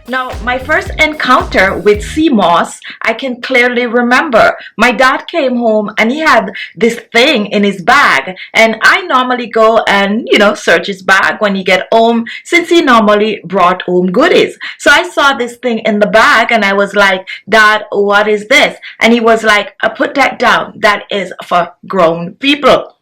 Now, my first encounter with sea moss, I can clearly remember. My dad came home and he had this thing in his bag. And I normally go and, search his bag when he get home since he normally brought home goodies. So I saw this thing in the bag and I was like, Dad, what is this? And he was like, put that down. That is for grown people.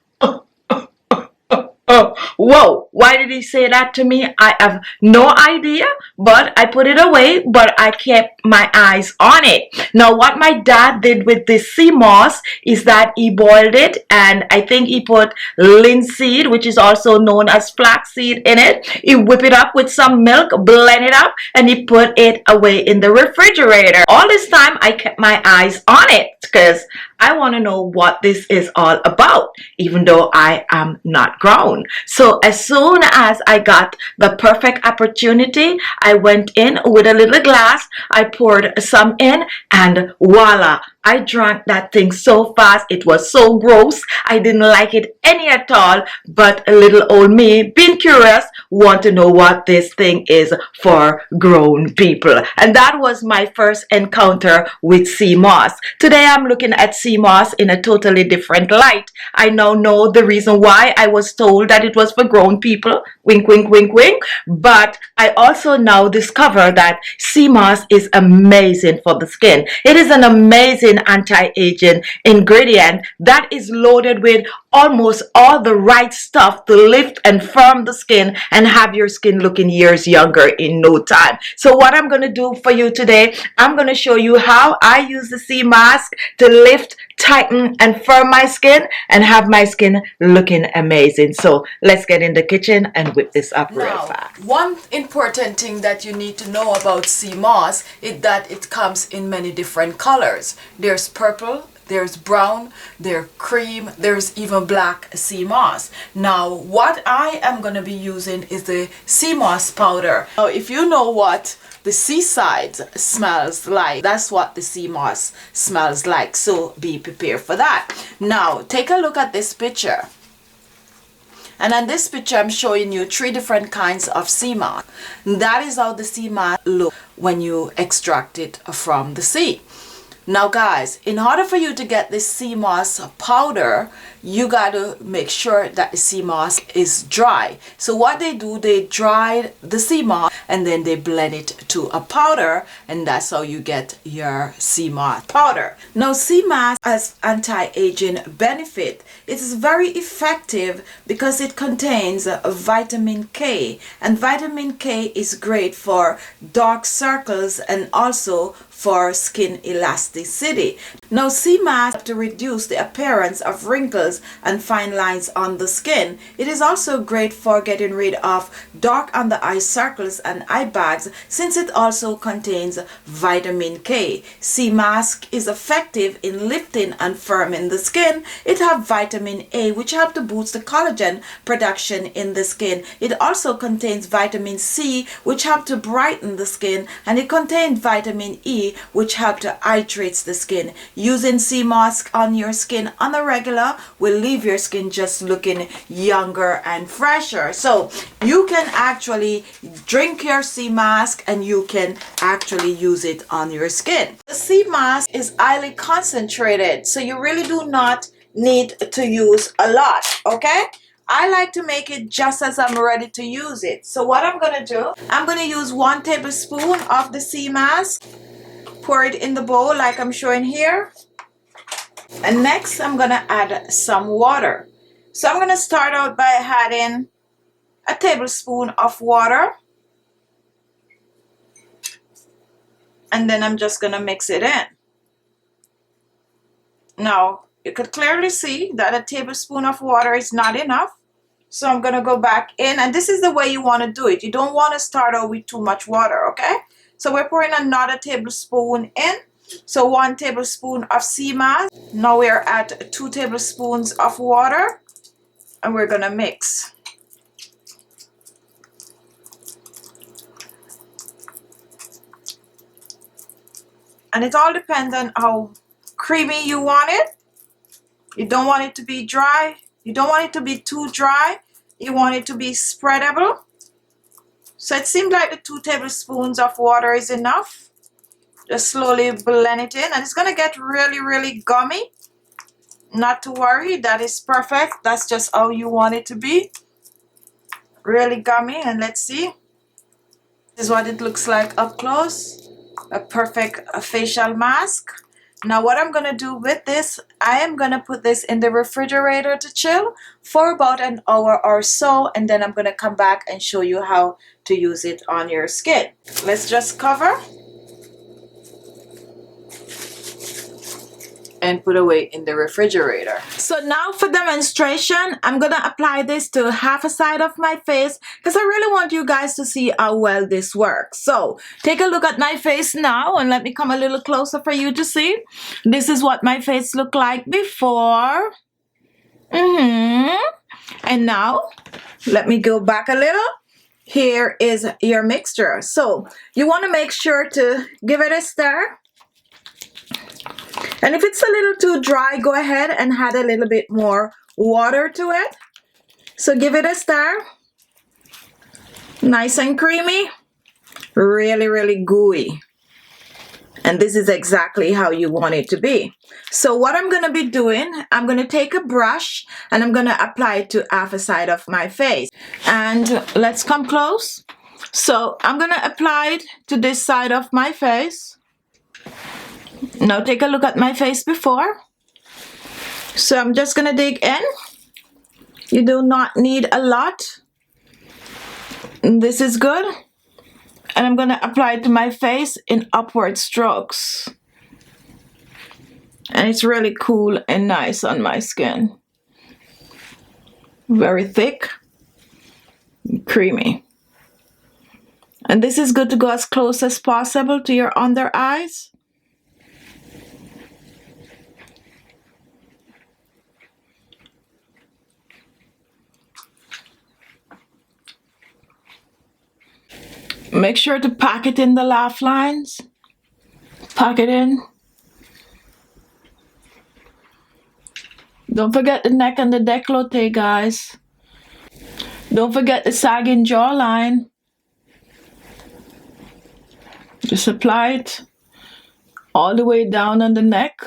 Oh, whoa, why did he say that to me? I have no idea, but I put it away, but I kept my eyes on it. Now, what my dad did with this sea moss is that he boiled it, and I think he put linseed, which is also known as flaxseed, in it. He whipped it up with some milk, blend it up, and he put it away in the refrigerator. All this time, I kept my eyes on it because I want to know what this is all about, even though I am not grown. So as soon as I got the perfect opportunity, I went in with a little glass, I poured some in, and voila, I drank that thing so fast. It was so gross. I didn't like it any at all, but a little old me, being curious, want to know what this thing is for grown people. And that was my first encounter with sea moss. Today I'm looking at sea moss in a totally different light. I now know the reason why I was told that it was for grown people. Wink, wink, wink, wink. But I also now discover that sea moss is amazing for the skin. It is an amazing anti-aging ingredient that is loaded with almost all the right stuff to lift and firm the skin and have your skin looking years younger in no time. So what I'm going to do for you today, I'm going to show you how I use the sea mask to lift, tighten, and firm my skin and have my skin looking amazing. So let's get in the kitchen and whip this up real fast. One important thing that you need to know about sea moss is that it comes in many different colors. There's purple, there's brown, there's cream, there's even black sea moss. Now, what I am going to be using is the sea moss powder. Now, if you know what the seaside smells like, that's what the sea moss smells like. So be prepared for that. Now, take a look at this picture. And on this picture, I'm showing you 3 different kinds of sea moss. That is how the sea moss looks when you extract it from the sea. Now guys, in order for you to get this sea moss powder, you got to make sure that the sea moss is dry. So what they do, they dry the sea moss and then they blend it to a powder, and that's how you get your sea moss powder. Now sea moss has anti-aging benefit. It is very effective because it contains vitamin K, and vitamin K is great for dark circles and also for skin elasticity. Now sea moss helps to reduce the appearance of wrinkles and fine lines on the skin. It is also great for getting rid of dark under eye circles and eye bags, since it also contains vitamin K. Sea mask is effective in lifting and firming the skin. It has vitamin A, which helps to boost the collagen production in the skin. It also contains vitamin C, which helps to brighten the skin, and it contains vitamin E, which helps to hydrate the skin. Using sea mask on your skin on a regular will leave your skin just looking younger and fresher. So you can actually drink your sea mask and you can actually use it on your skin. The sea mask is highly concentrated, so you really do not need to use a lot, okay? I like to make it just as I'm ready to use it. So what I'm going to do, I'm going to use 1 tablespoon of the sea mask. Pour it in the bowl like I'm showing here. And next I'm going to add some water. So I'm going to start out by adding a tablespoon of water. And then I'm just going to mix it in. Now, you could clearly see that a tablespoon of water is not enough. So I'm going to go back in, and this is the way you want to do it. You don't want to start out with too much water, okay? So we're pouring another tablespoon in. So 1 tablespoon of sea moss. Now we're at 2 tablespoons of water, and we're going to mix. And it all depends on how creamy you want it. You don't want it to be dry. You don't want it to be too dry. You want it to be spreadable. So it seems like the 2 tablespoons of water is enough. Just slowly blend it in, and it's going to get really, really gummy. Not to worry, that is perfect. That's just how you want it to be. Really gummy, and let's see. This is what it looks like up close. A perfect facial mask. Now what I'm going to do with this, I am going to put this in the refrigerator to chill for about an hour or so, and then I'm going to come back and show you how to use it on your skin. Let's just cover and put away in the refrigerator. So now for demonstration, I'm gonna apply this to half a side of my face because I really want you guys to see how well this works. So take a look at my face now, and let me come a little closer for you to see. This is what my face looked like before. And now let me go back a little. Here is your mixture. So you want to make sure to give it a stir. And if it's a little too dry, go ahead and add a little bit more water to it. So give it a stir. Nice and creamy. Really, really gooey. And this is exactly how you want it to be. So what I'm going to be doing, I'm going to take a brush and I'm going to apply it to half a side of my face. And let's come close. So I'm going to apply it to this side of my face. Now take a look at my face before. So I'm just going to dig in. You do not need a lot. This is good. And I'm going to apply it to my face in upward strokes. And it's really cool and nice on my skin. Very thick, creamy. And this is good to go as close as possible to your under eyes. Make sure to pack it in the laugh lines. Pack it in. Don't forget the neck and the décolleté, guys. Don't forget the sagging jawline. Just apply it all the way down on the neck.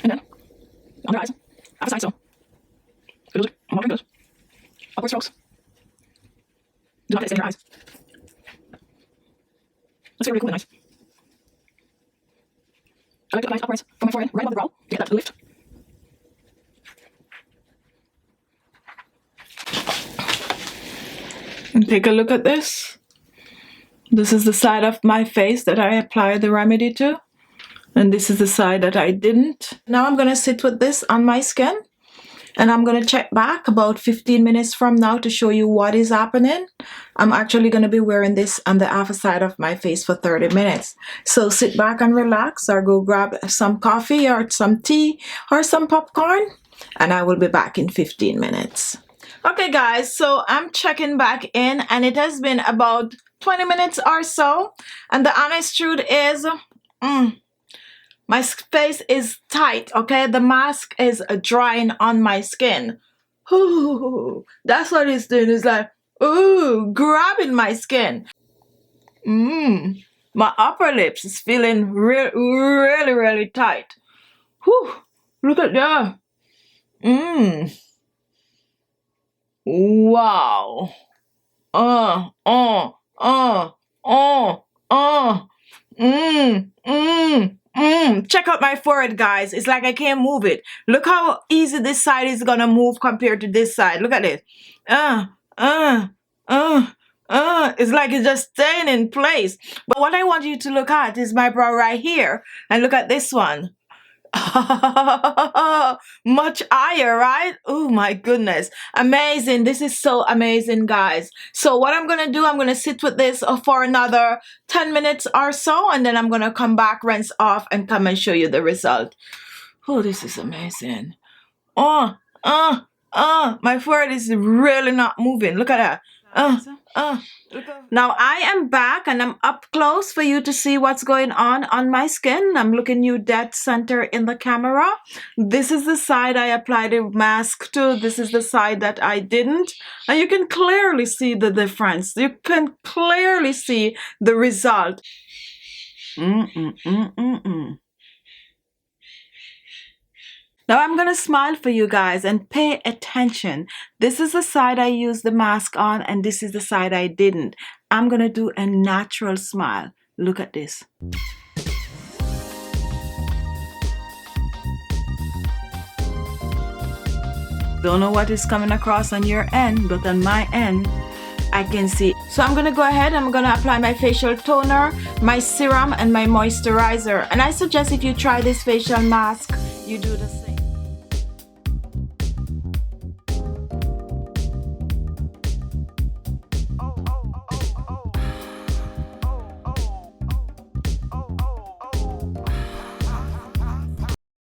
And then on the eyes. Outside, so. Good. Good. Upward strokes. Do not get it in your eyes. Let's get really cool and nice. I like to apply it upwards from my forehead, right above the brow, to get that lift. And take a look at this. This is the side of my face that I applied the remedy to. And this is the side that I didn't. Now I'm going to sit with this on my skin. And I'm going to check back about 15 minutes from now to show you what is happening. I'm actually going to be wearing this on the upper side of my face for 30 minutes. So sit back and relax, or go grab some coffee or some tea or some popcorn. And I will be back in 15 minutes. Okay guys, so I'm checking back in, and it has been about 20 minutes or so. And the honest truth is, my face is tight, okay? The mask is drying on my skin. Ooh, that's what it's doing. It's like, ooh, grabbing my skin. My upper lips is feeling really, really tight. Whew, look at that. Wow. Check out my forehead, guys. It's like I can't move it. Look how easy this side is gonna move compared to this side. Look at it. It's like it's just staying in place. But what I want you to look at is my brow right here. And look at this one. Much higher, right? Oh my goodness, amazing. This is so amazing, guys. So what I'm gonna do, I'm gonna sit with this for another 10 minutes or so, and then I'm gonna come back, rinse off, and come and show you the result. Oh, this is amazing. My forehead is really not moving. Look at that. Now I am back and I'm up close for you to see what's going on my skin. I'm looking you dead center in the camera. This is the side I applied the mask to. This is the side that I didn't. And you can clearly see the difference. You can clearly see the result. Now I'm going to smile for you guys and pay attention. This is the side I used the mask on and this is the side I didn't. I'm going to do a natural smile. Look at this. Don't know what is coming across on your end, but on my end, I can see. So I'm going to go ahead, I'm going to apply my facial toner, my serum, and my moisturizer. And I suggest if you try this facial mask, you do the same.